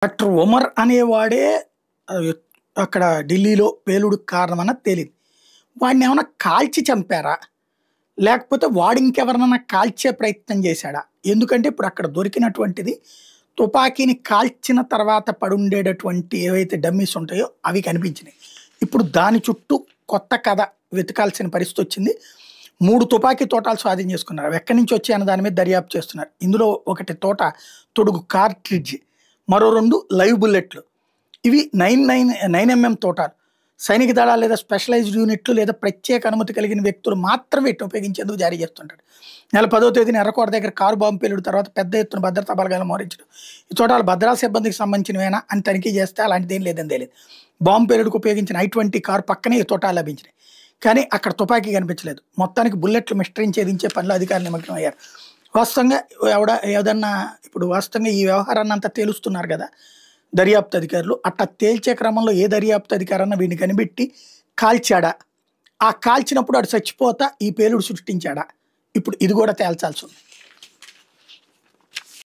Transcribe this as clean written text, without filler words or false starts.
Doctor Umar అనేవాడే ఆహ్, అక్కడ ఢిల్లీలో పేలుడుకి కారణమన్నది తేలింది. వాడినేమన్నా కాల్చి చంపారా? లేకపోతే వాడింకెవరినన్నా కాల్చే ప్రయత్నం చేశాడా? ఎందుకంటే ఇప్పుడు అక్కడ దొరికినటువంటిది తుపాకీని కాల్చిన తర్వాత పడుండేటటువంటి ఏవైతే డమ్మీస్ ఉంటాయో అవి కనిపించినాయి. ఇప్పుడు దాని చుట్టూ కొత్త కథ వెతకాల్సిన పరిస్థితొచ్చింది. 3 తుపాకీ తోటాలు స్వాధీనం చేసుకున్నారు. అవి ఎక్కడి నుంచి వచ్చాయన్న దాని మీద దర్యాప్తు చేస్తున్నారు. ఇందులో ఒకటి తోట తొడుగు కార్ట్రిడ్జ్, మరో 2 లైవ్ బుల్లెట్లు. ఇవి 9mm తోటాలు. సైనిక దళాలు లేదా స్పెషలైజ్డ్ యూనిట్లు లేదా ప్రత్యేక అనుమతి కలిగిన వ్యక్తులు మాత్రమే వీటిని ఉపయోగించేందుకు జారీ చేస్తుంటాడు. నెల 10వ తేదీన ఎర్రకోట దగ్గర కారు బాంబు పేలుడు తర్వాత పెద్ద ఎత్తున భద్రతా బలగాలను మోహరించడం. ఈ తోటాలు భద్రతా సిబ్బందికి సంబంధించినవేనా అని తనిఖీ చేస్తే అలాంటిదేం లేదని తేలింది. బాంబు పేలుడుకు ఉపయోగించిన I-20 కారు పక్కనే ఈ తోటాలు లభించినాయి. కానీ అక్కడ తుపాకీ కనిపించలేదు. మొత్తానికి బుల్లెట్లు మిస్టరీని ఛేదించే పనిలో అధికారులు నిమగ్నం అయ్యారు. వాస్తవంగా ఏదన్నా ఇప్పుడు వాస్తవంగా ఈ వ్యవహారాన్ని అంతా తేలుస్తున్నారు కదా దర్యాప్తు అధికారులు. అట్లా తేల్చే క్రమంలో ఏ దర్యాప్తు అధికారన్నా వీడిని కనిపెట్టి కాల్చాడా? ఆ కాల్చినప్పుడు ఆడు చచ్చిపోతా ఈ పేలుడు సృష్టించాడా? ఇప్పుడు ఇది కూడా తేల్చాల్సి ఉంది.